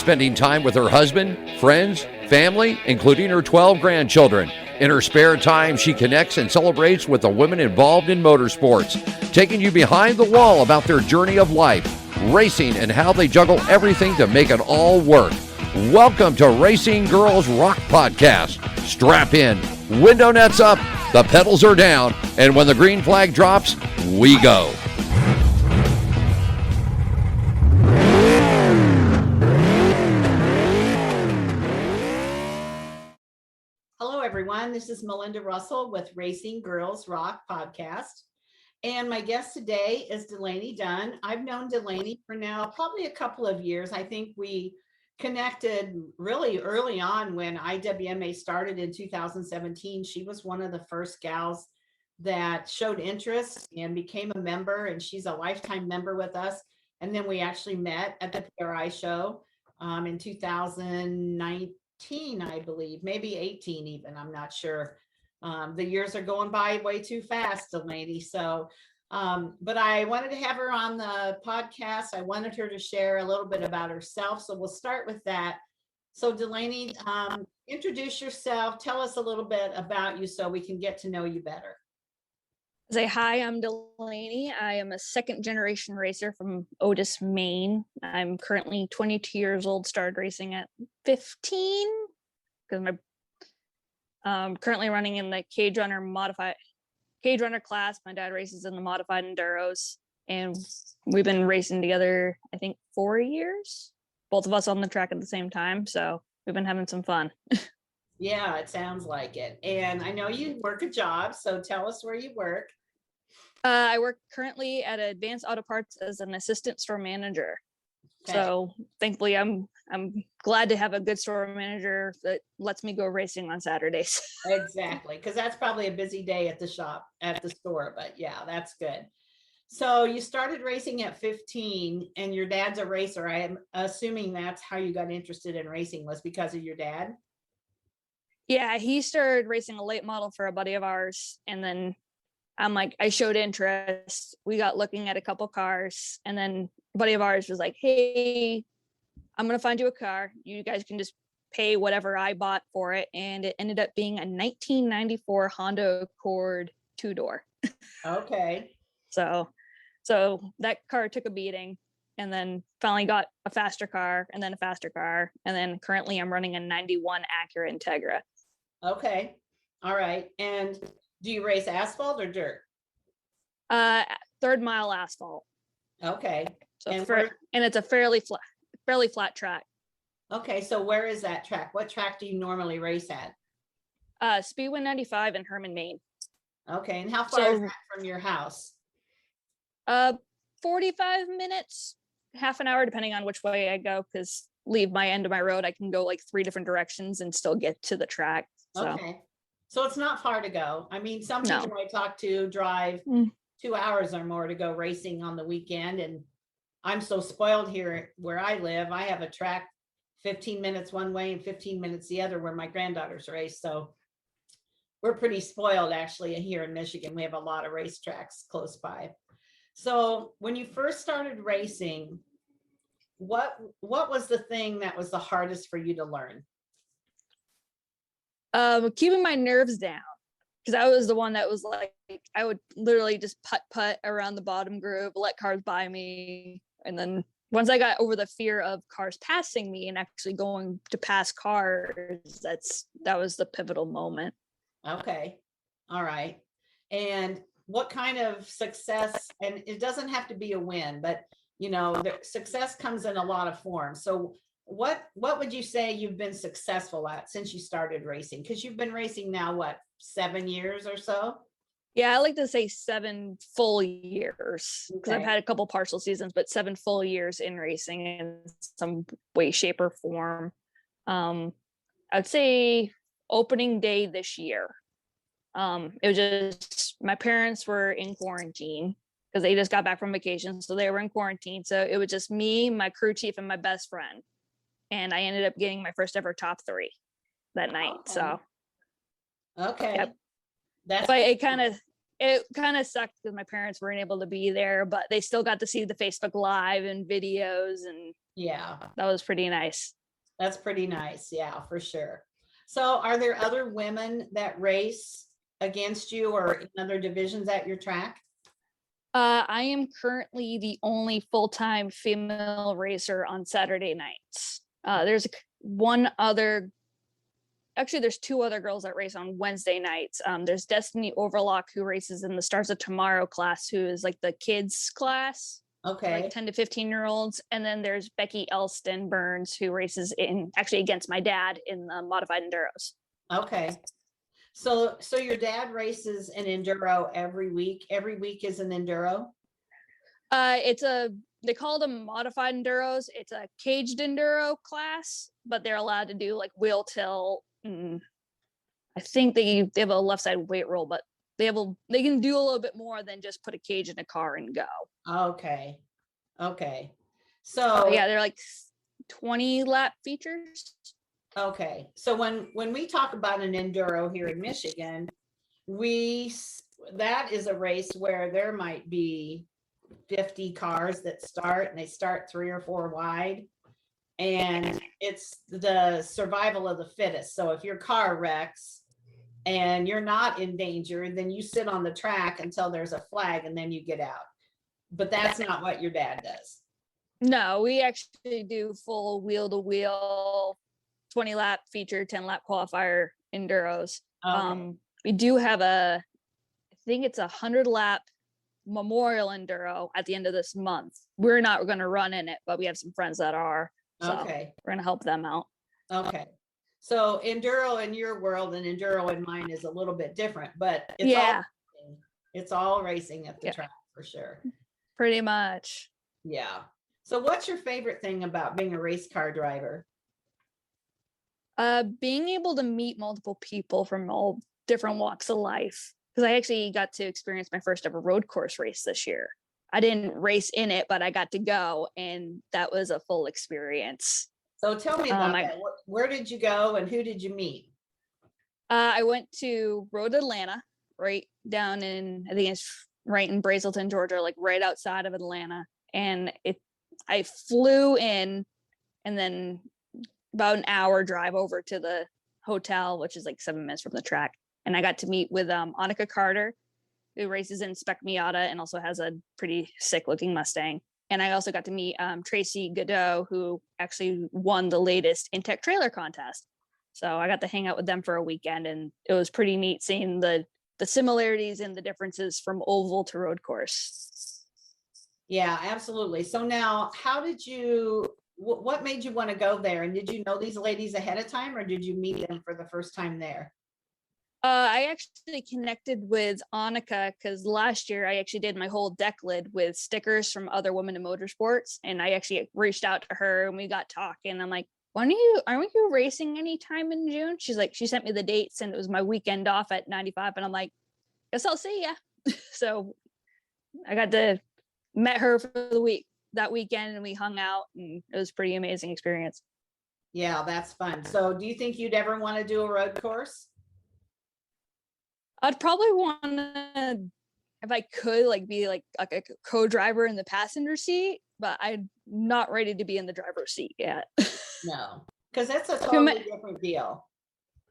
spending time with her husband, friends, family, including her 12 grandchildren. In her spare time, she connects and celebrates with the women involved in motorsports, taking you behind the wall about their journey of life, racing, and how they juggle everything to make it all work. Welcome to Racing Girls Rock Podcast. Strap in, window nets up, the pedals are down, and when the green flag drops, we go. Hello, everyone. This is Melinda Russell with Racing Girls Rock Podcast. And my guest today is Dalaney Dunn. I've known Dalaney for now probably a couple of years. I think we connected really early on when IWMA started in 2017. She was one of the first gals that showed interest and became a member, and she's a lifetime member with us. And then we actually met at the PRI show in 2019, I believe, maybe 18 even, I'm not sure. The years are going by way too fast, Dalaney. So, but I wanted to have her on the podcast. I wanted her to share a little bit about herself. So we'll start with that. So Dalaney, introduce yourself. Tell us a little bit about you so we can get to know you better. Say hi, I'm Dalaney. I am a second generation racer from Otis, Maine. I'm currently 22 years old, started racing at 15 because I'm currently running in the cage runner class. My dad races in the modified enduros, and we've been racing together, I think 4 years, both of us on the track at the same time. So we've been having some fun. Yeah, it sounds like it. And I know you work a job, so tell us where you work. I work currently at Advanced Auto Parts as an assistant store manager. Okay. So thankfully I'm glad to have a good store manager that lets me go racing on Saturdays. Exactly, because that's probably a busy day at the shop, at the store, but yeah, that's good. So you started racing at 15 and your dad's a racer. I am assuming that's how you got interested in racing, was because of your dad? Yeah, he started racing a late model for a buddy of ours, and then I showed interest. We got looking at a couple cars, and then a buddy of ours was like, hey, I'm going to find you a car. You guys can just pay whatever I bought for it. And it ended up being a 1994 Honda Accord 2-door. Okay. So that car took a beating, and then finally got a faster car, and then a faster car. And then currently I'm running a 91 Acura Integra. Okay. All right. And do you race asphalt or dirt? Third mile asphalt. Okay. So and it's a fairly flat track. Okay. So where is that track? What track do you normally race at? Speedway 95 in Herman, Maine. Okay. And how far is that from your house? 45 minutes, half an hour, depending on which way I go, because leave my end of my road, I can go like 3 different directions and still get to the track. So. Okay. So it's not far to go. I mean, some people I talk to drive 2 hours or more to go racing on the weekend. And I'm so spoiled here where I live. I have a track 15 minutes one way and 15 minutes the other where my granddaughters race. So we're pretty spoiled actually here in Michigan. We have a lot of racetracks close by. So when you first started racing, what was the thing that was the hardest for you to learn? Keeping my nerves down, because I was the one that was like, I would literally just putt around the bottom groove, let cars by me. And then once I got over the fear of cars passing me and actually going to pass cars, that was the pivotal moment. Okay. All right. And what kind of success, and it doesn't have to be a win, but the success comes in a lot of forms. So what would you say you've been successful at since you started racing? Because you've been racing now, 7 years or so? Yeah, I like to say 7 full years, because I've had a couple partial seasons, but 7 full years in racing in some way, shape, or form. I'd say opening day this year. It was just, my parents were in quarantine because they just got back from vacation. So they were in quarantine. So it was just me, my crew chief, and my best friend. And I ended up getting my first ever top 3 that night. Okay. So. Okay. Yep. But it it kind of sucked because my parents weren't able to be there, but they still got to see the Facebook Live and videos, and Yeah, that was pretty nice. that's pretty nice. Yeah, for sure. So are there other women that race against you or in other divisions at your track? I am currently the only full-time female racer on Saturday nights. There's one other, actually there's two other girls that race on Wednesday nights. There's Destiny Overlock, who races in the Stars of Tomorrow class, who is like the kids class, Okay. like 10 to 15-year-olds. And then there's Becky Elston Burns, who races actually against my dad in the modified enduros. Okay. So your dad races an enduro every week. Every week is an enduro? They call them modified enduros. It's a caged enduro class, but they're allowed to do like wheel tilt. I think they have a left side weight roll, but they can do a little bit more than just put a cage in a car and go. Okay. Okay. So yeah, they're like 20 lap features. okay. So when we talk about an enduro here in Michigan, that is a race where there might be 50 cars that start, and they start 3 or 4 wide, and it's the survival of the fittest. So if your car wrecks and you're not in danger, then you sit on the track until there's a flag and then you get out. But that's not what your dad does. No, we actually do full wheel to wheel 20 lap feature, 10 lap qualifier enduros. Okay. We do have I think it's 100 lap memorial enduro at the end of this month. We're not going to run in it, but we have some friends that are. So Okay. we're going to help them out. Okay. So enduro in your world and enduro in mine is a little bit different, but it's all racing at the track for sure. Pretty much. Yeah. So what's your favorite thing about being a race car driver? Being able to meet multiple people from all different walks of life. Because I actually got to experience my first ever road course race this year. I didn't race in it, but I got to go, and that was a full experience. So tell me about that. Where did you go and who did you meet? I went to Road Atlanta, right down in, I think it's right in Brazelton, Georgia, like right outside of Atlanta. And I flew in, and then about an hour drive over to the hotel, which is like 7 minutes from the track. And I got to meet with Annika Carter, who races in Spec Miata and also has a pretty sick looking Mustang. And I also got to meet Tracy Godot, who actually won the latest Intech trailer contest. So I got to hang out with them for a weekend, and it was pretty neat seeing the similarities and the differences from oval to road course. Yeah, absolutely. So now, what made you want to go there? And did you know these ladies ahead of time, or did you meet them for the first time there? I actually connected with Annika because last year I actually did my whole deck lid with stickers from other women in motorsports, and I actually reached out to her and we got talking. I'm like, aren't you racing anytime in June? She's like, she sent me the dates, and it was my weekend off at 95, and I'm like, guess I'll see ya. So I got to met her for that weekend, and we hung out, and it was a pretty amazing experience. Yeah, that's fun. So do you think you'd ever want to do a road course? I'd probably want to, if I could, like be like a co-driver in the passenger seat, but I'm not ready to be in the driver's seat yet. No, because that's a totally different deal.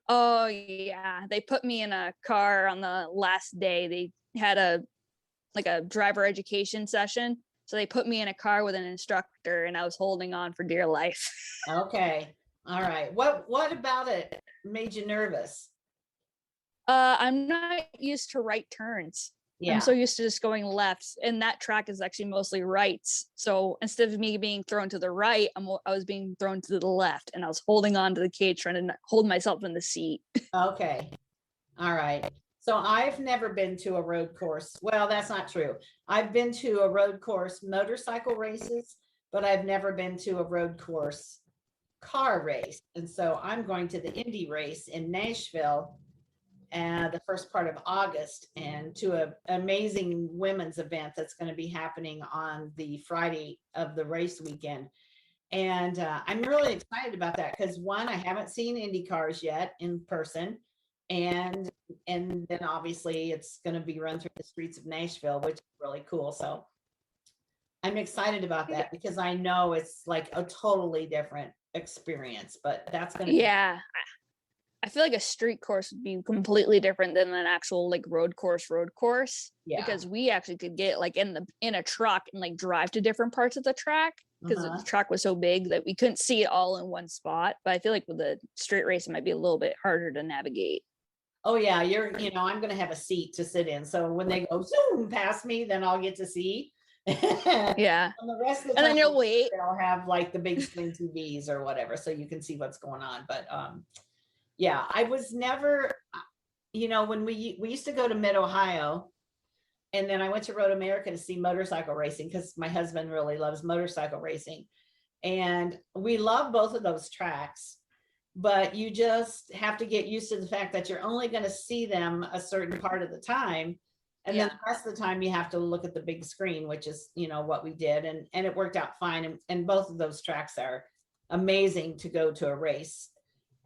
Oh yeah, they put me in a car on the last day. They had a driver education session, so they put me in a car with an instructor, and I was holding on for dear life. Okay, all right. What about it made you nervous? I'm not used to right turns. Yeah. I'm so used to just going left, and that track is actually mostly rights. So instead of me being thrown to the right, I was being thrown to the left, and I was holding on to the cage, trying to hold myself in the seat. Okay. All right. So I've never been to a road course. Well, that's not true. I've been to a road course motorcycle races, but I've never been to a road course car race. And so I'm going to the Indy race in Nashville the first part of August, and to an amazing women's event that's going to be happening on the Friday of the race weekend. And I'm really excited about that because, one, I haven't seen Indy cars yet in person, and then obviously it's going to be run through the streets of Nashville, which is really cool. So I'm excited about that because I know it's like a totally different experience, but that's going to Yeah. I feel like a street course would be completely different than an actual like road course, Yeah. because we actually could get like in a truck and like drive to different parts of the track because the track was so big that we couldn't see it all in one spot. But I feel like with the street race, it might be a little bit harder to navigate. Oh yeah, I'm going to have a seat to sit in. So when they go zoom past me, then I'll get to see. Yeah. And the rest of the And then time, you'll wait. they'll have like the big screen TVs or whatever, so you can see what's going on. But yeah, I was never, when we used to go to Mid Ohio, and then I went to Road America to see motorcycle racing because my husband really loves motorcycle racing, and we love both of those tracks. But you just have to get used to the fact that you're only going to see them a certain part of the time. And then the rest of the time you have to look at the big screen, which is, what we did. And it worked out fine. And both of those tracks are amazing to go to a race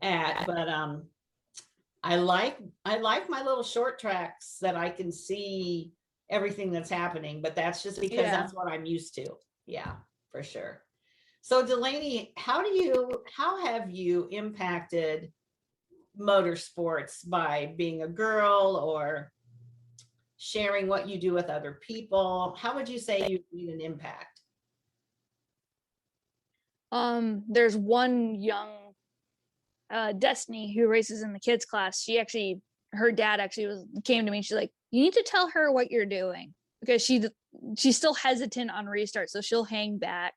at. But I like my little short tracks that I can see everything that's happening. But that's just because that's what I'm used to. Yeah, for sure. So Dalaney, how have you impacted motorsports by being a girl or sharing what you do with other people? How would you say you made an impact? There's one young Destiny who races in the kids class. Her dad actually came to me. She's like, you need to tell her what you're doing because she's still hesitant on restart, so she'll hang back.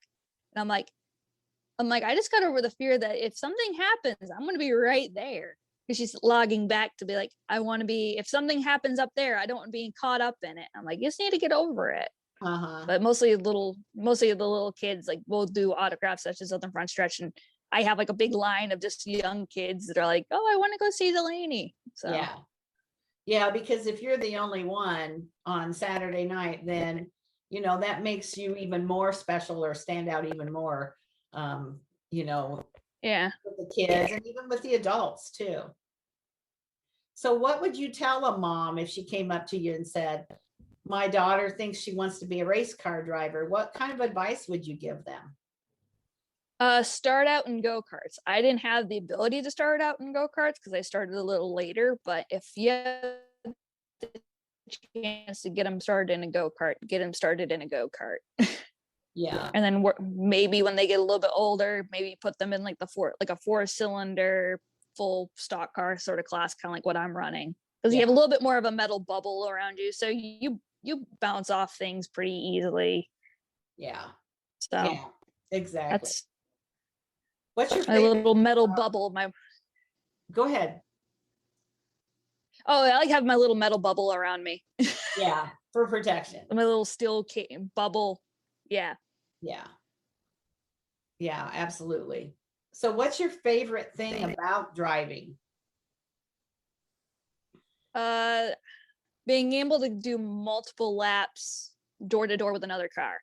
And I'm like, I just got over the fear that if something happens, I'm going to be right there. Because she's logging back to be like, I want to be, if something happens up there, I don't want to be caught up in it. I'm like, you just need to get over it. But mostly the little kids, like, we'll do autograph sessions on the front stretch. And I have like a big line of just young kids that are like, oh, I want to go see Dalaney. So yeah, because if you're the only one on Saturday night, then, that makes you even more special or stand out even more. With the kids and even with the adults too. So what would you tell a mom if she came up to you and said, my daughter thinks she wants to be a race car driver? What kind of advice would you give them? Start out in go-karts. I didn't have the ability to start out in go-karts because I started a little later, but if you have the chance to get them started in a go-kart, get them started in a go-kart. Yeah. And then maybe when they get a little bit older, maybe put them in like a 4-cylinder full stock car sort of class, kind of like what I'm running, because you have a little bit more of a metal bubble around you, so you bounce off things pretty easily. So exactly. What's your favorite? My little metal bubble? Go ahead. Oh, I like having my little metal bubble around me. For protection. My little steel bubble. Yeah, absolutely. So what's your favorite thing about driving? Being able to do multiple laps door to door with another car.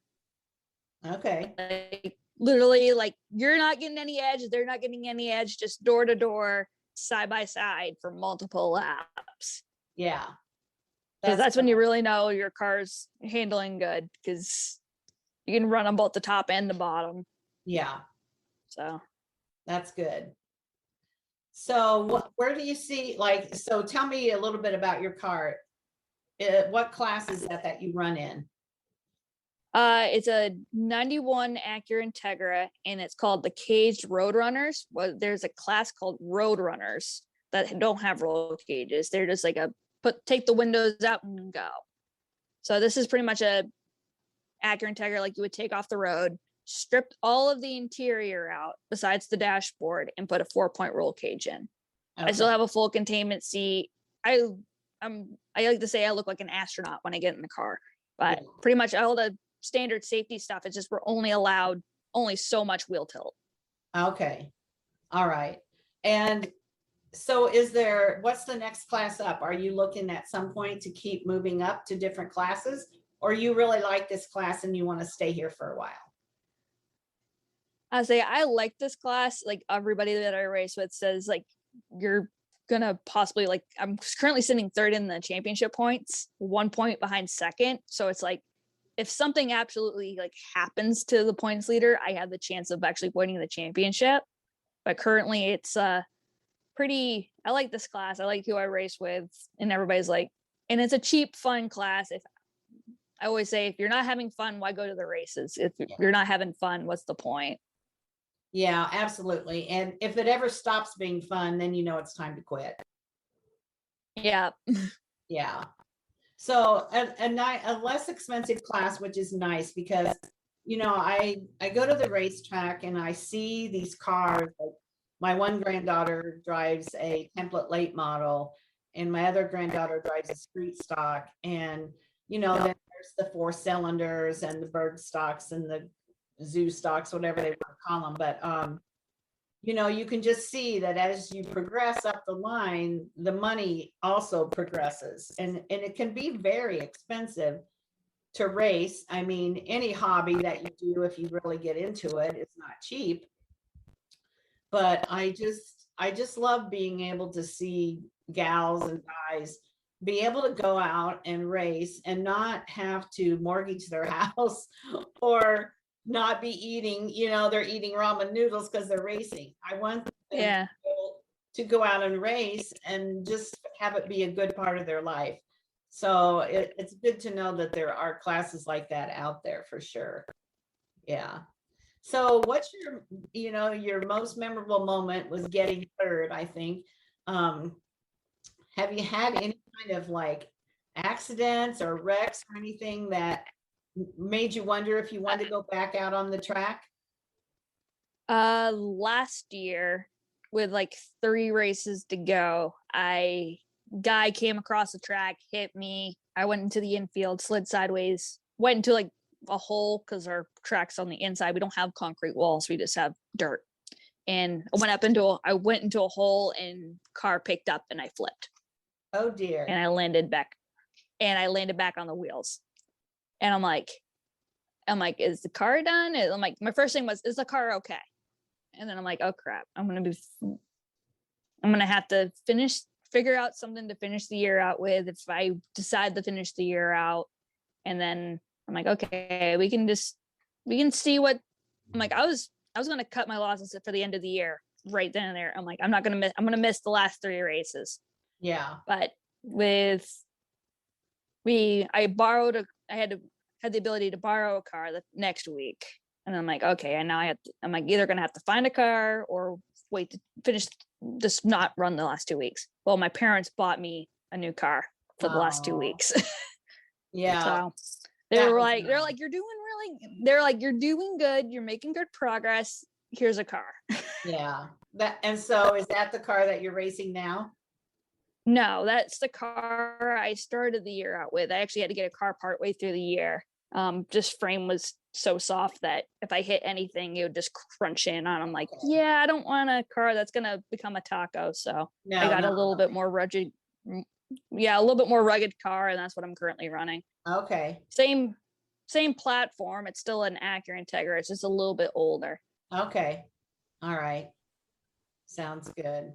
Okay. Like, literally, like, you're not getting any edge, they're not getting any edge, just door to door, side by side for multiple laps. Yeah. Because that's when you really know your car's handling good, because you can run on both the top and the bottom. Yeah. So that's good. So where do you see, so tell me a little bit about your car. What class is that you run in? It's a 91 Acura Integra, and it's called the Caged Roadrunners. Well, there's a class called Roadrunners that don't have roll cages. They're just like take the windows out and go. So this is pretty much a Acura Integra like you would take off the road, stripped all of the interior out besides the dashboard, and put a 4-point roll cage in. Okay. I still have a full containment seat. I like to say I look like an astronaut when I get in the car, but pretty much all the standard safety stuff. It's just we're only allowed so much wheel tilt. Okay. All right. And so what's the next class up? Are you looking at some point to keep moving up to different classes, or you really like this class and you want to stay here for a while? I say I like this class. Like, everybody that I race with says, like, you're gonna possibly like, I'm currently sitting third in the championship points, 1 point behind second. So it's like, if something absolutely like happens to the points leader, I have the chance of actually winning the championship. But currently it's pretty, I like this class. I like who I race with, and everybody's like, and it's a cheap, fun class. If I always say, if you're not having fun, why go to the races? If you're not having fun, what's the point? Yeah, absolutely. And if it ever stops being fun, then you know it's time to quit. Yeah. Yeah. So a less expensive class, which is nice because, you know, I go to the racetrack and I see these cars. Like my one granddaughter drives a template late model, and my other granddaughter drives a street stock. And, you know, then there's the 4 cylinders and the bird stocks and the zoo stocks, whatever they want to call them. But, you know, you can just see that as you progress up the line, the money also progresses, and it can be very expensive to race. I mean, any hobby that you do, if you really get into it, it's not cheap. But I just love being able to see gals and guys be able to go out and race and not have to mortgage their house or not be eating, you know, they're eating ramen noodles because they're racing. I want them to go out and race and just have it be a good part of their life. So it's good to know that there are classes like that out there for sure. Yeah. So what's your, you know, your most memorable moment was getting third, I think. Have you had any kind of like accidents or wrecks or anything that made you wonder if you wanted to go back out on the track? Last year, with like 3 races to go, guy came across the track, hit me. I went into the infield, slid sideways, went into like a hole because our track's on the inside. We don't have concrete walls, we just have dirt. And I went into a hole, and car picked up and I flipped. Oh dear. And I landed back on the wheels. And I'm like, is the car done? I'm like, my first thing was, is the car okay? And then I'm like, oh crap, I'm gonna have to figure out something to finish the year out with if I decide to finish the year out. And then I'm like, okay, we can see what. I'm like, I was gonna cut my losses for the end of the year right then and there. I'm like, I'm gonna miss the last 3 races. Yeah. But I had the ability to borrow a car the next week. And I'm like, okay, and now I'm like, either gonna have to find a car or wait to finish, just not run the last 2 weeks. Well, my parents bought me a new car for the last 2 weeks. Yeah. So they're like, you're doing good, you're making good progress. Here's a car. Yeah. And so is that the car that you're racing now? No, that's the car I started the year out with. I actually had to get a car partway through the year. Just frame was so soft that if I hit anything, it would just crunch in on. I'm like, yeah, I don't want a car that's gonna become a taco. So I got a little bit more rugged. Yeah, a little bit more rugged car, and that's what I'm currently running. Okay. Same platform. It's still an Acura Integra. It's just a little bit older. Okay. All right. Sounds good.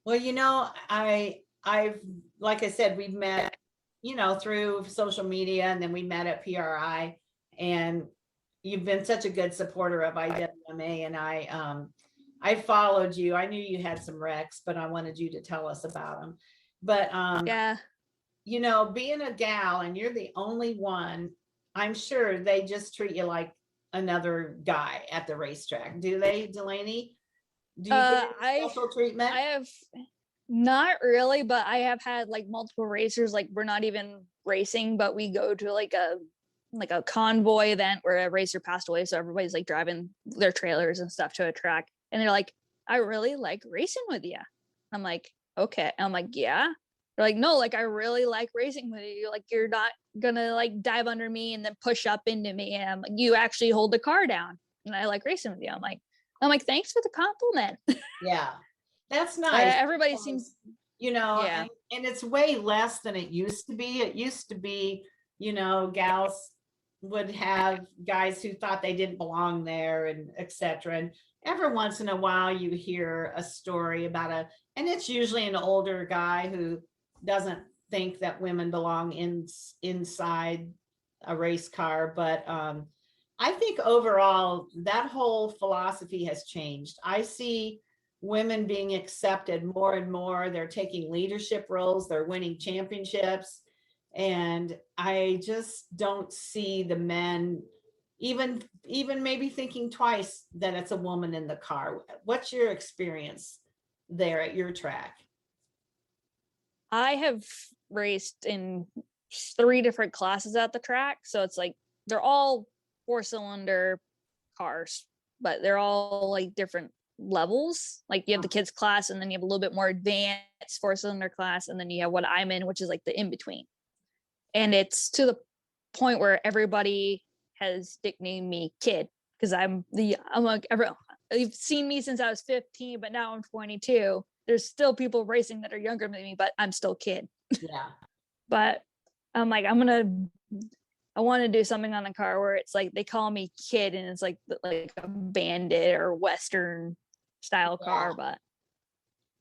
Well, you know, I've, like I said, we've met, you know, through social media, and then we met at PRI, and you've been such a good supporter of IWMA, and I followed you. I knew you had some wrecks, but I wanted you to tell us about them. But yeah, you know, being a gal and you're the only one, I'm sure they just treat you like another guy at the racetrack. Do they, Delaney? Do you get any special treatment? I have not really, but I have had like multiple racers. Like, we're not even racing, but we go to like a convoy event where a racer passed away, so everybody's like driving their trailers and stuff to a track, and they're like, I really like racing with you. I'm like, okay. I'm like, yeah. They're like, no, like, I really like racing with you. Like, you're not gonna like dive under me and then push up into me. And I'm like, you actually hold the car down, and I like racing with you. I'm like, thanks for the compliment. Yeah, that's nice. Everybody seems, you know, yeah. and it's way less than it used to be. It used to be, you know, gals would have guys who thought they didn't belong there, and etc. every once in a while you hear a story about and it's usually an older guy who doesn't think that women belong inside a race car. But I think overall that whole philosophy has changed. I see women being accepted more and more. They're taking leadership roles, they're winning championships. And I just don't see the men even maybe thinking twice that it's a woman in the car. What's your experience there at your track? I have raced in 3 different classes at the track. So it's like they're all 4-cylinder cars, but they're all like different levels. Like you have the kids class, and then you have a little bit more advanced 4-cylinder class, and then you have what I'm in, which is like the in between. And it's to the point where everybody has nicknamed me kid, because I'm like, you've seen me since I was 15, but now I'm 22. There's still people racing that are younger than me, but I'm still kid. Yeah. But I'm like, I want to do something on a car where it's like they call me kid, and it's like a bandit or Western style car. But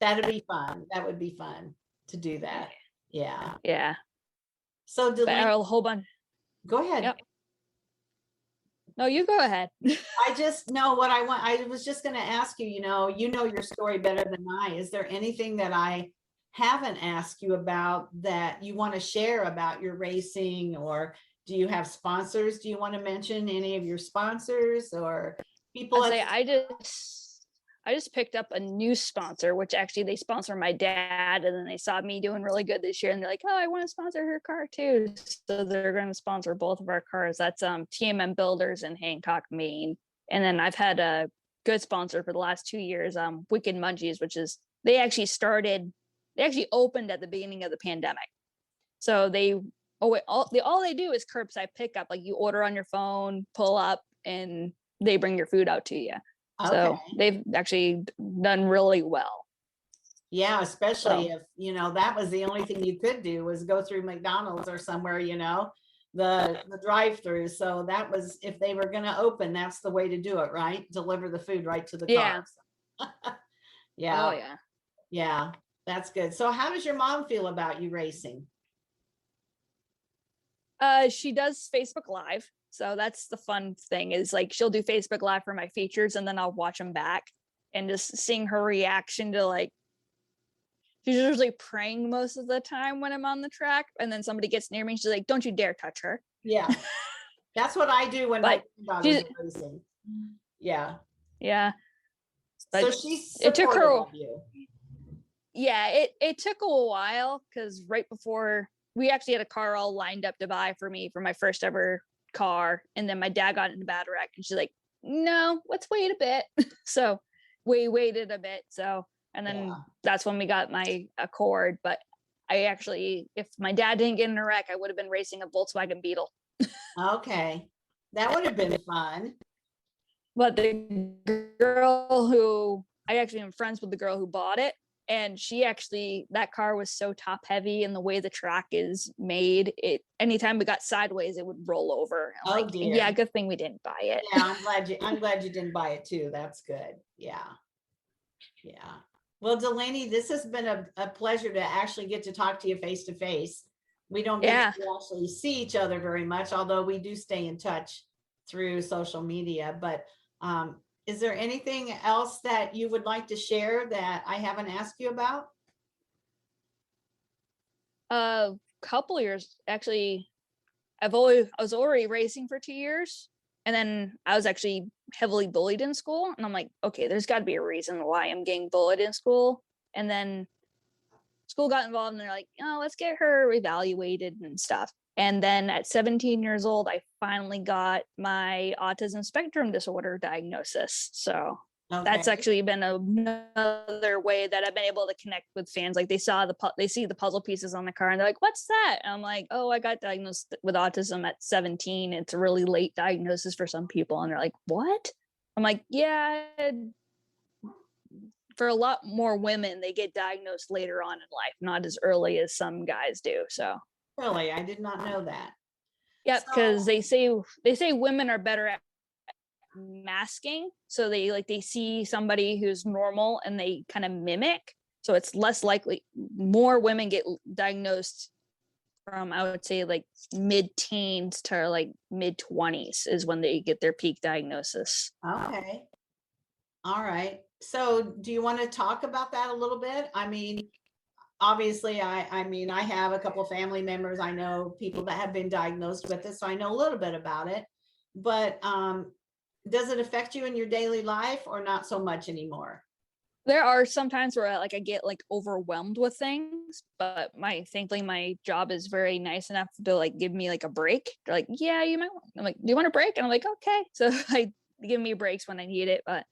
that'd be fun. That would be fun to do that. Yeah. Yeah. So a whole bunch. Go ahead. Yep. No, you go ahead. I just know what I want. I was just going to ask you, you know your story better than I. Is there anything that I haven't asked you about that you want to share about your racing, or do you have sponsors? Do you want to mention any of your sponsors or people? I just picked up a new sponsor, which actually they sponsor my dad, and then they saw me doing really good this year, and they're like, "Oh, I want to sponsor her car too." So they're going to sponsor both of our cars. That's TMM Builders in Hancock, Maine. And then I've had a good sponsor for the last 2 years, Wicked Munchies, which is they actually opened at the beginning of the pandemic. So all they do is curbside pickup. Like you order on your phone, pull up, and they bring your food out to you. Okay. So they've actually done really well. Yeah, especially if, that was the only thing you could do was go through McDonald's or somewhere, the drive-through. So that was, if they were going to open, that's the way to do it, right? Deliver the food right to the car. Yeah. Oh, yeah. Yeah, that's good. So how does your mom feel about you racing? She does Facebook Live. So that's the fun thing, is like she'll do Facebook Live for my features, and then I'll watch them back, and just seeing her reaction to, like, she's usually praying most of the time when I'm on the track, and then somebody gets near me and she's like, "Don't you dare touch her." Yeah. That's what I do when my daughter's racing. Yeah. Yeah. But so she's supportive of you. Yeah, it took a while, because right before we actually had a car all lined up to buy for me for my first ever car, and then my dad got in a bad wreck, and she's like, "No, let's wait a bit." So we waited a bit. So, and then that's when we got my Accord. But I actually, if my dad didn't get in a wreck, I would have been racing a Volkswagen Beetle. Okay, that would have been fun. But the girl who I actually am friends with, the girl who bought it, and that car was so top heavy, and the way the track is made, anytime we got sideways, it would roll over. I'm dear. Yeah, good thing we didn't buy it. Yeah, I'm glad you didn't buy it too. That's good. Yeah. Well, Dalaney, this has been a pleasure to actually get to talk to you face to face. We don't get to actually see each other very much, although we do stay in touch through social media. But is there anything else that you would like to share that I haven't asked you about? A couple years, actually. I was already racing for 2 years, and then I was actually heavily bullied in school, and I'm like, okay, there's got to be a reason why I'm getting bullied in school. And then school got involved, and they're like, "Oh, let's get her evaluated and stuff." And then at 17 years old, I finally got my autism spectrum disorder diagnosis. So that's actually been another way that I've been able to connect with fans. Like they see the puzzle pieces on the car, and they're like, "What's that?" And I'm like, "Oh, I got diagnosed with autism at 17. It's a really late diagnosis for some people." And they're like, "What?" I'm like, "Yeah. For a lot more women, they get diagnosed later on in life, not as early as some guys do." So. Really? I did not know that. Yep, because they say women are better at masking. So they see somebody who's normal and they kind of mimic. So it's less likely, more women get diagnosed from, I would say, like mid-teens to like mid-20s is when they get their peak diagnosis. Okay. All right. So do you want to talk about that a little bit? I mean, obviously, I have a couple of family members. I know people that have been diagnosed with this, so I know a little bit about it. But does it affect you in your daily life or not so much anymore? There are some times where I get like overwhelmed with things, but thankfully my job is very nice enough to like give me like a break. They're like, yeah, you might. I'm like, do you want a break? And I'm like, okay. So they give me breaks when I need it, but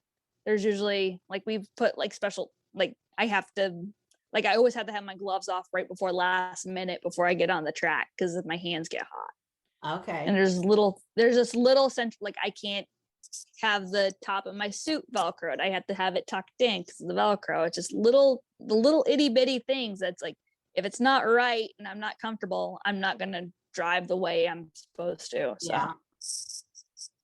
there's usually like we've put like special, like I have to, like I always have to have my gloves off right before last minute before I get on the track because my hands get hot. Okay. And there's this little sense like I can't have the top of my suit velcroed. I have to have it tucked in because of the velcro. It's just the little itty bitty things that's like, if it's not right and I'm not comfortable, I'm not gonna drive the way I'm supposed to. So. Yeah.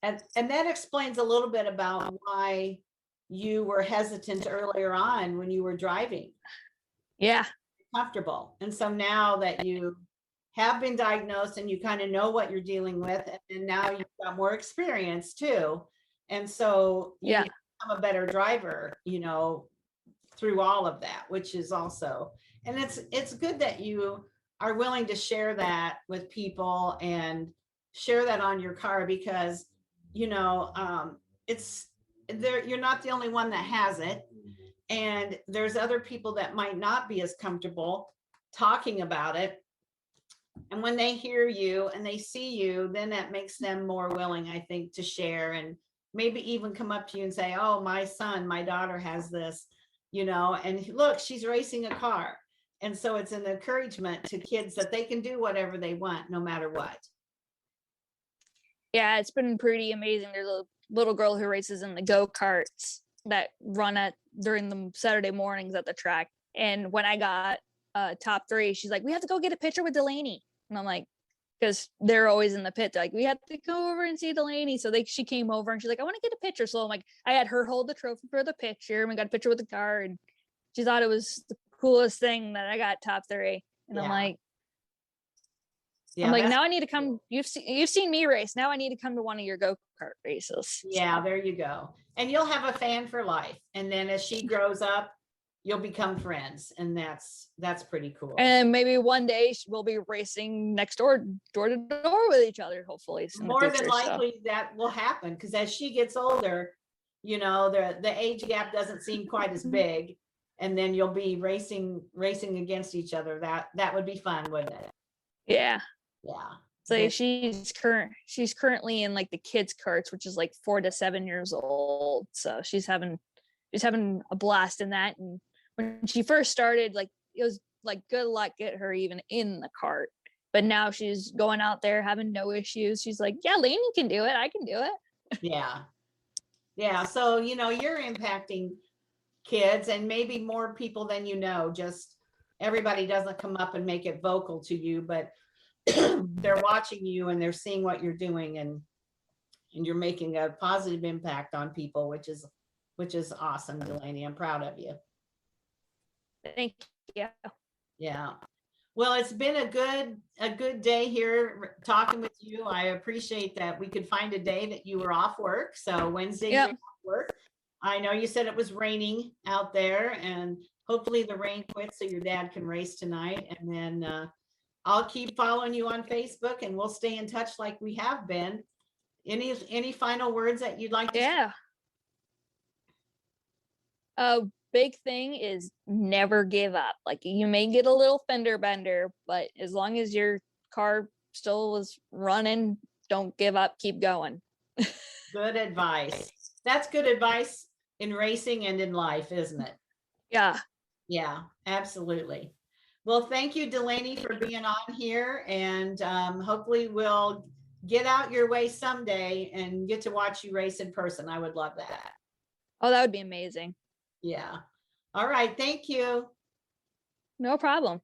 And that explains a little bit about why you were hesitant earlier on when you were driving. Yeah. Comfortable. And so now that you have been diagnosed and you kind of know what you're dealing with, and now you've got more experience too. And so you become a better driver, through all of that, which is also, and it's good that you are willing to share that with people and share that on your car because, it's there, you're not the only one that has it. And there's other people that might not be as comfortable talking about it. And when they hear you and they see you, then that makes them more willing, I think, to share and maybe even come up to you and say, oh, my daughter has this, and look, she's racing a car. And so it's an encouragement to kids that they can do whatever they want, no matter what. Yeah, it's been pretty amazing. There's a little girl who races in the go-karts that run during the Saturday mornings at the track. And when I got top 3, she's like, we have to go get a picture with Dalaney. And I'm like, because they're always in the pit. They're like, we have to go over and see Dalaney. So she came over and she's like, I want to get a picture. So I'm like, I had her hold the trophy for the picture and we got a picture with the car. And she thought it was the coolest thing that I got top 3. And I'm like, now I need to come. You've seen me race. Now I need to come to one of your go-kart races. Yeah, there you go. And you'll have a fan for life. And then as she grows up, you'll become friends. And that's pretty cool. And maybe one day we'll be racing next door to door with each other, hopefully. More than likely that will happen because as she gets older, the age gap doesn't seem quite as big. And then you'll be racing against each other. That would be fun, wouldn't it? Yeah. Yeah. So she's currently in like the kids carts, which is like 4 to 7 years old. So she's having a blast in that. And when she first started, like it was like good luck get her even in the cart. But now she's going out there having no issues. She's like, yeah, Lainey can do it. I can do it. Yeah. Yeah. So you're impacting kids and maybe more people than just everybody doesn't come up and make it vocal to you, but they're watching you and they're seeing what you're doing and you're making a positive impact on people, which is awesome, Dalaney. I'm proud of you. Thank you. Yeah. Well, it's been a good day here talking with you. I appreciate that we could find a day that you were off work. So Wednesday you're off work. I know you said it was raining out there and hopefully the rain quits so your dad can race tonight. And then I'll keep following you on Facebook and we'll stay in touch like we have been. Any final words that you'd like to say? A big thing is never give up. Like you may get a little fender bender, but as long as your car still was running, don't give up, keep going. Good advice. That's good advice in racing and in life, isn't it? Yeah. Yeah, absolutely. Well, thank you, Dalaney, for being on here. And hopefully we'll get out your way someday and get to watch you race in person. I would love that. Oh, that would be amazing. Yeah. All right. Thank you. No problem.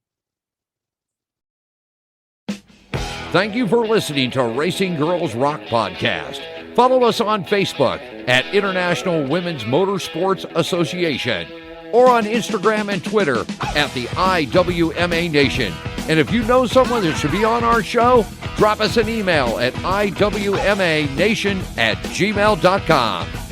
Thank you for listening to Racing Girls Rock Podcast. Follow us on Facebook at International Women's Motorsports Association or on Instagram and Twitter at the IWMA Nation. And if you know someone that should be on our show, drop us an email at iwmanation@gmail.com.